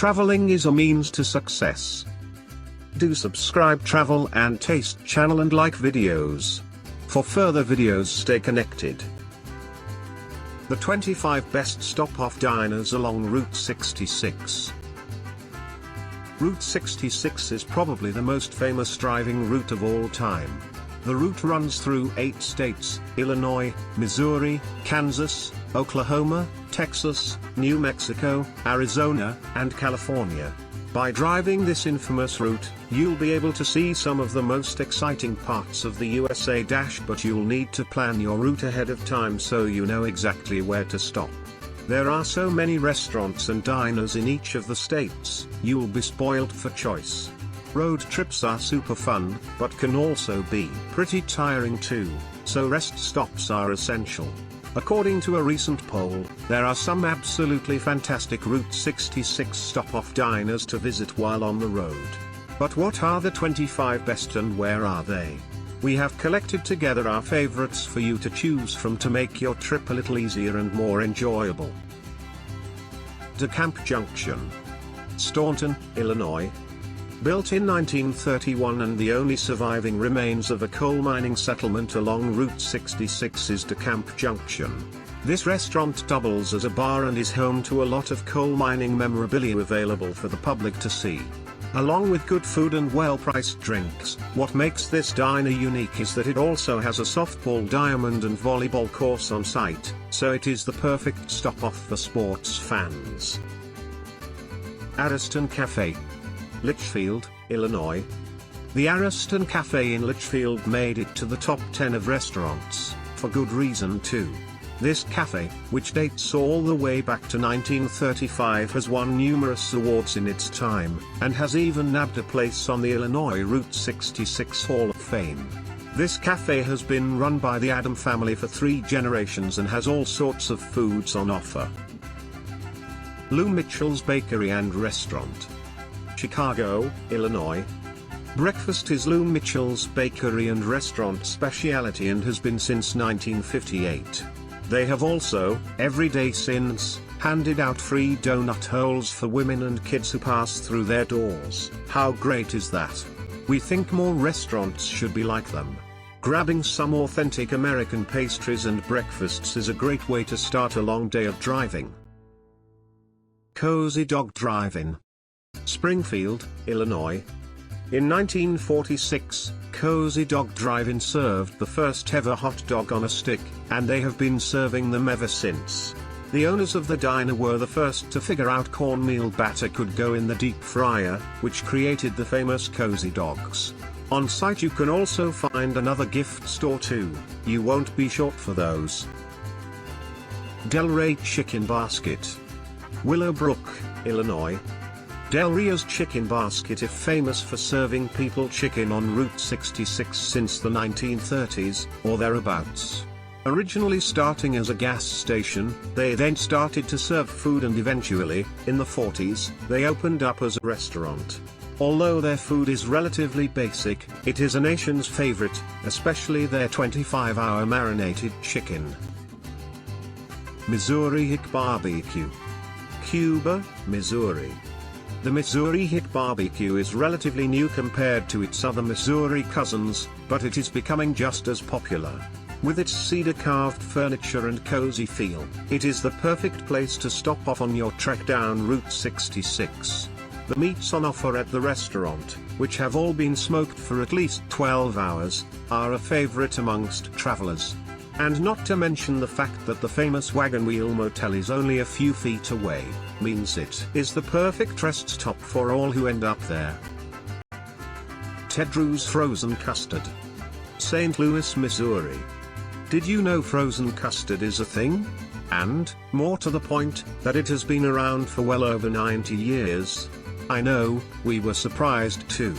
Traveling is a means to success. Do subscribe Travel and Taste channel and like videos. For further videos, stay connected. The 25 best stop-off diners along Route 66. Route 66 is probably the most famous driving route of all time. The route runs through 8 states: Illinois, Missouri, Kansas, Oklahoma, Texas, New Mexico, Arizona, and California. By driving this infamous route, you'll be able to see some of the most exciting parts of the USA. But you'll need to plan your route ahead of time so you know exactly where to stop. There are so many restaurants and diners in each of the states, you'll be spoiled for choice. Road trips are super fun, but can also be pretty tiring too, so rest stops are essential. According to a recent poll, there are some absolutely fantastic Route 66 stop-off diners to visit while on the road. But what are the 25 best and where are they? We have collected together our favorites for you to choose from to make your trip a little easier and more enjoyable. Decamp Junction, Staunton, Illinois. Built in 1931 and the only surviving remains of a coal mining settlement along Route 66 is Decamp Junction. This restaurant doubles as a bar and is home to a lot of coal mining memorabilia available for the public to see. Along with good food and well-priced drinks, what makes this diner unique is that it also has a softball diamond and volleyball course on site, so it is the perfect stop-off for sports fans. Ariston Café, Litchfield, Illinois. The Ariston Café in Litchfield made it to the top 10 of restaurants, for good reason too. This cafe, which dates all the way back to 1935, has won numerous awards in its time, and has even nabbed a place on the Illinois Route 66 Hall of Fame. This cafe has been run by the Adam family for 3 generations and has all sorts of foods on offer. Lou Mitchell's Bakery and Restaurant, Chicago, Illinois. Breakfast is Lou Mitchell's Bakery and Restaurant specialty and has been since 1958. They have also, every day since, handed out free donut holes for women and kids who pass through their doors. How great is that? We think more restaurants should be like them. Grabbing some authentic American pastries and breakfasts is a great way to start a long day of driving. Cozy Dog Drive-In, Springfield, Illinois. In 1946, Cozy Dog Drive-In served the first ever hot dog on a stick, and they have been serving them ever since. The owners of the diner were the first to figure out cornmeal batter could go in the deep fryer, which created the famous Cozy Dogs. On site you can also find another gift store too, you won't be short for those. Del Rey Chicken Basket, Willowbrook, Illinois. Del Rey's Chicken Basket is famous for serving people chicken on Route 66 since the 1930s, or thereabouts. Originally starting as a gas station, they then started to serve food and eventually, in the 40s, they opened up as a restaurant. Although their food is relatively basic, it is a nation's favorite, especially their 25-hour marinated chicken. Missouri Hick Barbecue, Cuba, Missouri. The Missouri Hick Barbecue is relatively new compared to its other Missouri cousins, but it is becoming just as popular. With its cedar-carved furniture and cozy feel, it is the perfect place to stop off on your trek down Route 66. The meats on offer at the restaurant, which have all been smoked for at least 12 hours, are a favorite amongst travelers. And not to mention the fact that the famous Wagon Wheel Motel is only a few feet away, means it is the perfect rest stop for all who end up there. Ted Drew's Frozen Custard, St. Louis, Missouri. Did you know frozen custard is a thing? And, more to the point, that it has been around for well over 90 years? I know, we were surprised too.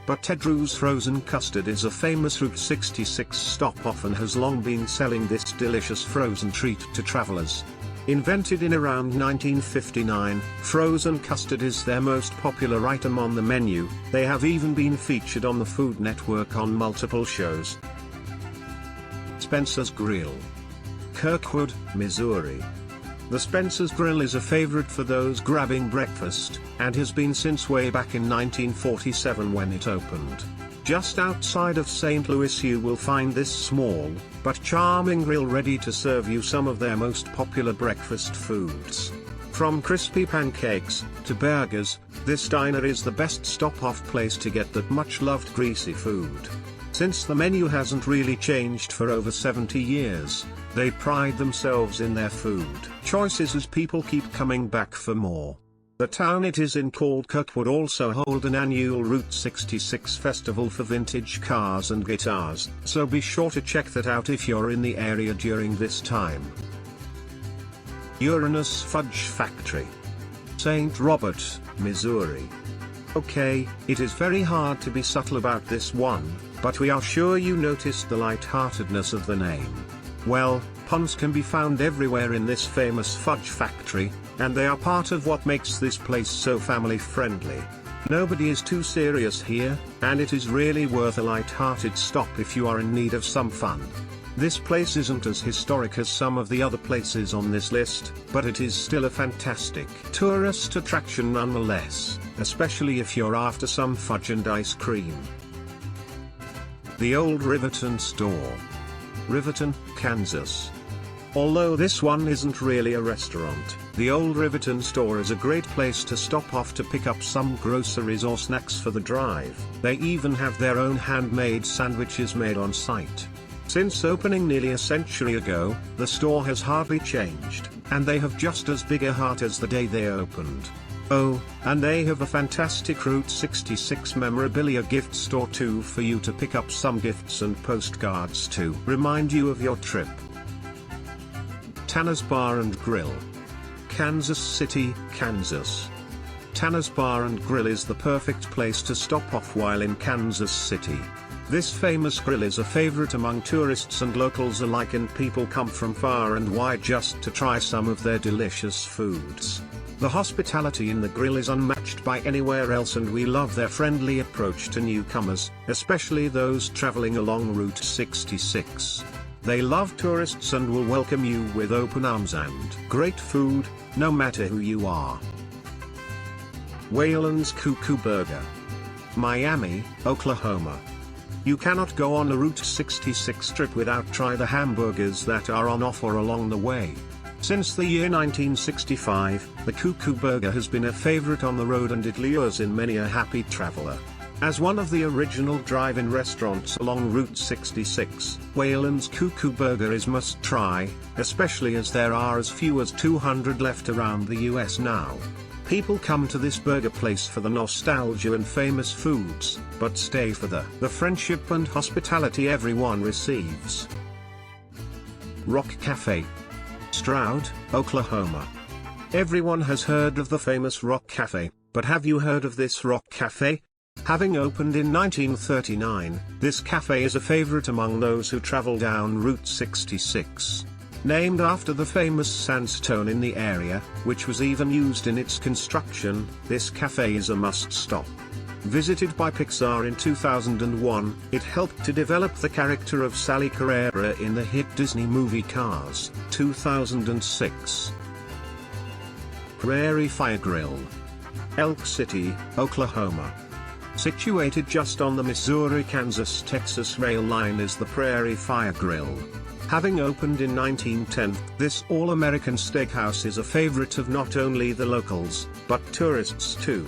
But Ted Drew's Frozen Custard is a famous Route 66 stop-off and has long been selling this delicious frozen treat to travelers. Invented in around 1959, frozen custard is their most popular item on the menu. They have even been featured on the Food Network on multiple shows. Spencer's Grille, Kirkwood, Missouri. The Spencer's Grill is a favorite for those grabbing breakfast, and has been since way back in 1947 when it opened. Just outside of St. Louis you will find this small, but charming grill ready to serve you some of their most popular breakfast foods. From crispy pancakes, to burgers, this diner is the best stop-off place to get that much-loved greasy food. Since the menu hasn't really changed for over 70 years, they pride themselves in their food choices as people keep coming back for more. The town it is in, called Kirkwood, also hold an annual Route 66 festival for vintage cars and guitars, so be sure to check that out if you're in the area during this time. Uranus Fudge Factory, St. Robert, Missouri. Okay, it is very hard to be subtle about this one, but we are sure you noticed the light-heartedness of the name. Well, puns can be found everywhere in this famous fudge factory, and they are part of what makes this place so family-friendly. Nobody is too serious here, and it is really worth a light-hearted stop if you are in need of some fun. This place isn't as historic as some of the other places on this list, but it is still a fantastic tourist attraction nonetheless, especially if you're after some fudge and ice cream. The Old Riverton Store, Riverton, Kansas. Although this one isn't really a restaurant, the Old Riverton Store is a great place to stop off to pick up some groceries or snacks for the drive. They even have their own handmade sandwiches made on site. Since opening nearly a century ago, the store has hardly changed, and they have just as big a heart as the day they opened. Oh, and they have a fantastic Route 66 memorabilia gift store too for you to pick up some gifts and postcards to remind you of your trip. Tanner's Bar and Grill, Kansas City, Kansas. Tanner's Bar and Grill is the perfect place to stop off while in Kansas City. This famous grill is a favorite among tourists and locals alike, and people come from far and wide just to try some of their delicious foods. The hospitality in the grill is unmatched by anywhere else, and we love their friendly approach to newcomers, especially those traveling along Route 66. They love tourists and will welcome you with open arms and great food, no matter who you are. Waylan's Cuckoo Burger, Miami, Oklahoma. You cannot go on a Route 66 trip without try the hamburgers that are on offer along the way. Since the year 1965, the Cuckoo Burger has been a favorite on the road, and it lures in many a happy traveler. As one of the original drive-in restaurants along Route 66, Waylan's Cuckoo Burger is must try, especially as there are as few as 200 left around the US now. People come to this burger place for the nostalgia and famous foods, but stay for the friendship and hospitality everyone receives. Rock Café, Stroud, Oklahoma. Everyone has heard of the famous Rock Café, but have you heard of this Rock Café? Having opened in 1939, this cafe is a favorite among those who travel down Route 66. Named after the famous sandstone in the area, which was even used in its construction, this cafe is a must-stop. Visited by Pixar in 2001, it helped to develop the character of Sally Carrera in the hit Disney movie Cars, 2006. PrairieFire Grill, Elk City, Oklahoma. Situated just on the Missouri-Kansas-Texas rail line is the PrairieFire Grill. Having opened in 1910, this all-American steakhouse is a favorite of not only the locals, but tourists too.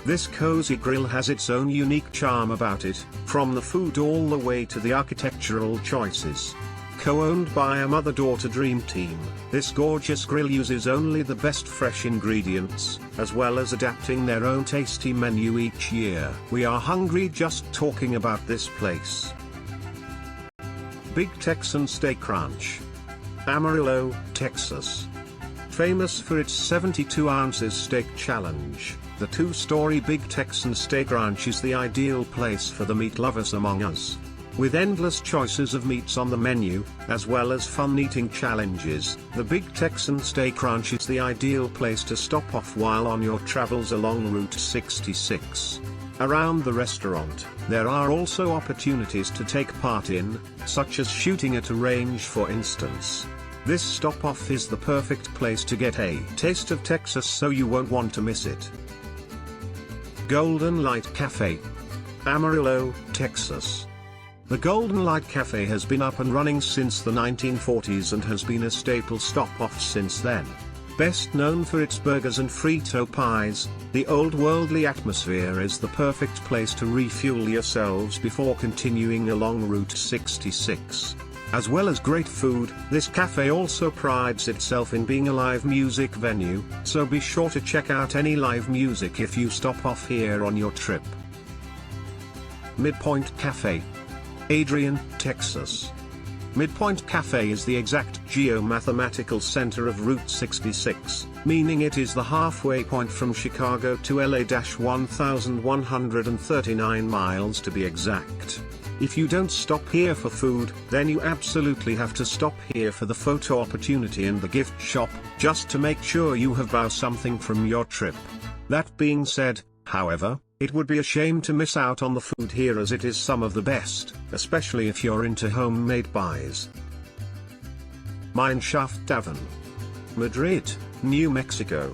This cozy grill has its own unique charm about it, from the food all the way to the architectural choices. Co-owned by a mother-daughter dream team, this gorgeous grill uses only the best fresh ingredients, as well as adapting their own tasty menu each year. We are hungry just talking about this place. Big Texan Steak Ranch, Amarillo, Texas. Famous for its 72 ounces steak challenge, the two-story Big Texan Steak Ranch is the ideal place for the meat lovers among us. With endless choices of meats on the menu, as well as fun eating challenges, the Big Texan Steak Ranch is the ideal place to stop off while on your travels along Route 66. Around the restaurant, there are also opportunities to take part in, such as shooting at a range for instance. This stop-off is the perfect place to get a taste of Texas, so you won't want to miss it. Golden Light Café, Amarillo, Texas. The Golden Light Cafe has been up and running since the 1940s and has been a staple stop-off since then. Best known for its burgers and Frito pies, the old worldly atmosphere is the perfect place to refuel yourselves before continuing along Route 66. As well as great food, this cafe also prides itself in being a live music venue, so be sure to check out any live music if you stop off here on your trip. MidPointe Cafe, Adrian, Texas. MidPointe Cafe is the exact geomathematical center of Route 66, meaning it is the halfway point from Chicago to LA-1139 miles to be exact. If you don't stop here for food, then you absolutely have to stop here for the photo opportunity and the gift shop, just to make sure you have bought something from your trip. That being said, however, it would be a shame to miss out on the food here, as it is some of the best, especially if you're into homemade buys. Mineshaft Tavern, Madrid, New Mexico.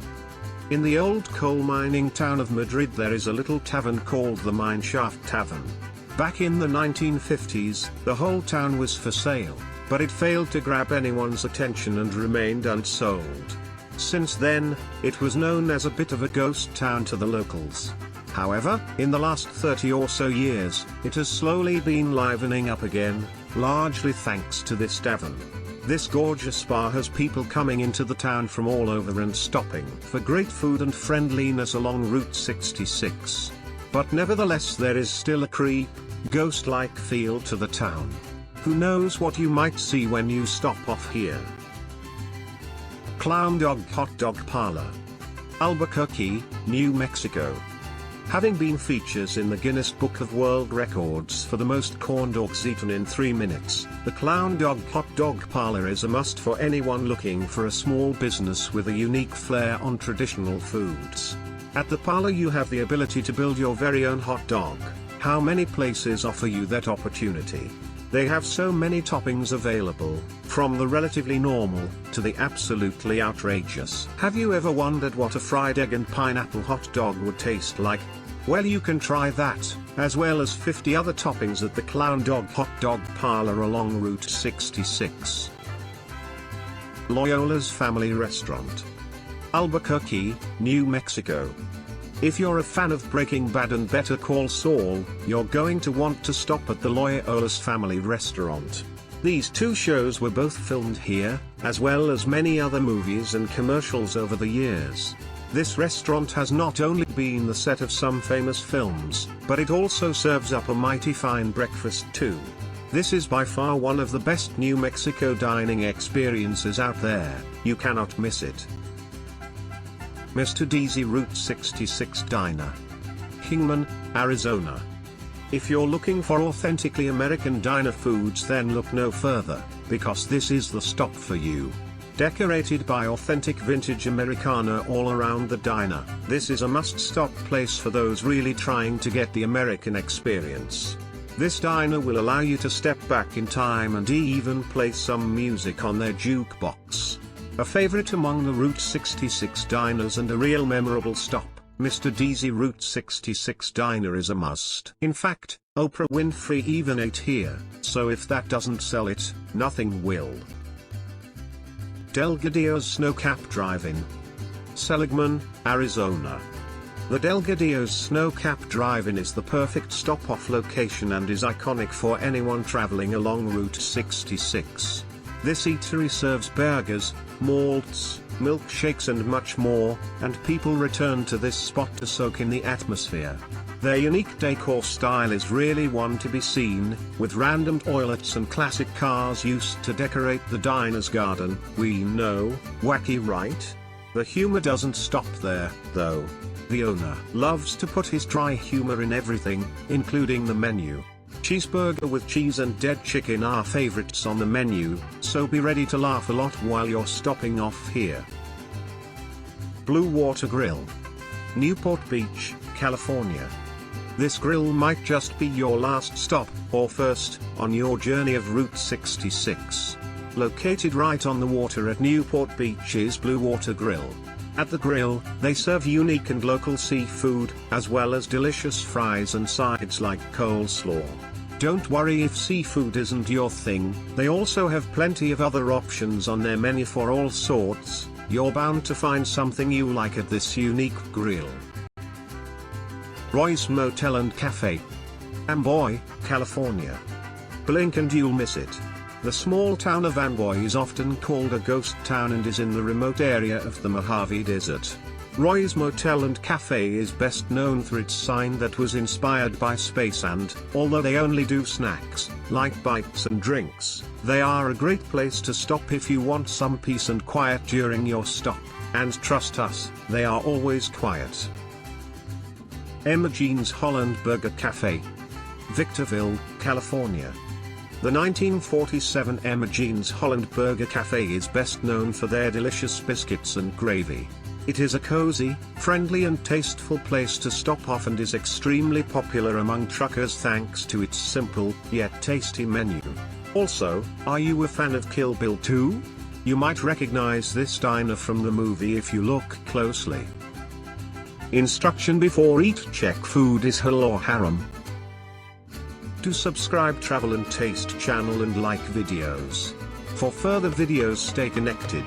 In the old coal mining town of Madrid there is a little tavern called the Mineshaft Tavern. Back in the 1950s, the whole town was for sale, but it failed to grab anyone's attention and remained unsold. Since then, it was known as a bit of a ghost town to the locals. However, in the last 30 or so years, it has slowly been livening up again, largely thanks to this tavern. This gorgeous bar has people coming into the town from all over and stopping for great food and friendliness along Route 66. But nevertheless there is still a creepy, ghost-like feel to the town. Who knows what you might see when you stop off here. Clowndog Hot Dog Parlor, Albuquerque, New Mexico. Having been features in the Guinness Book of World Records for the most corn dogs eaten in 3 minutes, the Clowndog Hot Dog Parlor is a must for anyone looking for a small business with a unique flair on traditional foods. At the parlor you have the ability to build your very own hot dog. How many places offer you that opportunity? They have so many toppings available, from the relatively normal, to the absolutely outrageous. Have you ever wondered what a fried egg and pineapple hot dog would taste like? Well, you can try that, as well as 50 other toppings at the Clowndog Hot Dog Parlor along Route 66. Loyola's Family Restaurant, Albuquerque, New Mexico. If you're a fan of Breaking Bad and Better Call Saul, you're going to want to stop at the Loyola's Family Restaurant. These two shows were both filmed here, as well as many other movies and commercials over the years. This restaurant has not only been the set of some famous films, but it also serves up a mighty fine breakfast too. This is by far one of the best New Mexico dining experiences out there. You cannot miss it. Mr. D's Route 66 Diner, Kingman, Arizona. If you're looking for authentically American diner foods, then look no further, because this is the stop for you. Decorated by authentic vintage Americana all around the diner, this is a must-stop place for those really trying to get the American experience. This diner will allow you to step back in time and even play some music on their jukebox. A favorite among the Route 66 diners and a real memorable stop, Mr. D's Route 66 Diner is a must. In fact, Oprah Winfrey even ate here, so if that doesn't sell it, nothing will. Delgadillo's Snowcap Drive-In, Seligman, Arizona. The Delgadillo's Snowcap Drive-In is the perfect stop-off location and is iconic for anyone traveling along Route 66. This eatery serves burgers, malts, milkshakes and much more, and people return to this spot to soak in the atmosphere. Their unique decor style is really one to be seen, with random toilets and classic cars used to decorate the diner's garden. We know, wacky right? The humor doesn't stop there, though. The owner loves to put his dry humor in everything, including the menu. Cheeseburger with cheese and dead chicken are favorites on the menu, so be ready to laugh a lot while you're stopping off here. Blue Water Grill, Newport Beach, California. This grill might just be your last stop, or first, on your journey of Route 66. Located right on the water at Newport Beach is Blue Water Grill. At the Grille, they serve unique and local seafood, as well as delicious fries and sides like coleslaw. Don't worry if seafood isn't your thing, they also have plenty of other options on their menu for all sorts. You're bound to find something you like at this unique grill. Roy's Motel and Café, Amboy, California. Blink and you'll miss it. The small town of Amboy is often called a ghost town and is in the remote area of the Mojave Desert. Roy's Motel and Café is best known for its sign that was inspired by space, and, although they only do snacks, like bites and drinks, they are a great place to stop if you want some peace and quiet during your stop, and trust us, they are always quiet. Emma Jean's Holland Burger Café, Victorville, California. The 1947 Emma Jean's Holland Burger Café is best known for their delicious biscuits and gravy. It is a cozy, friendly and tasteful place to stop off and is extremely popular among truckers thanks to its simple, yet tasty menu. Also, are you a fan of Kill Bill 2? You might recognize this diner from the movie if you look closely. Instruction before eat: check food is halal or haram. Do subscribe Travel and Taste channel and like videos. For further videos, stay connected.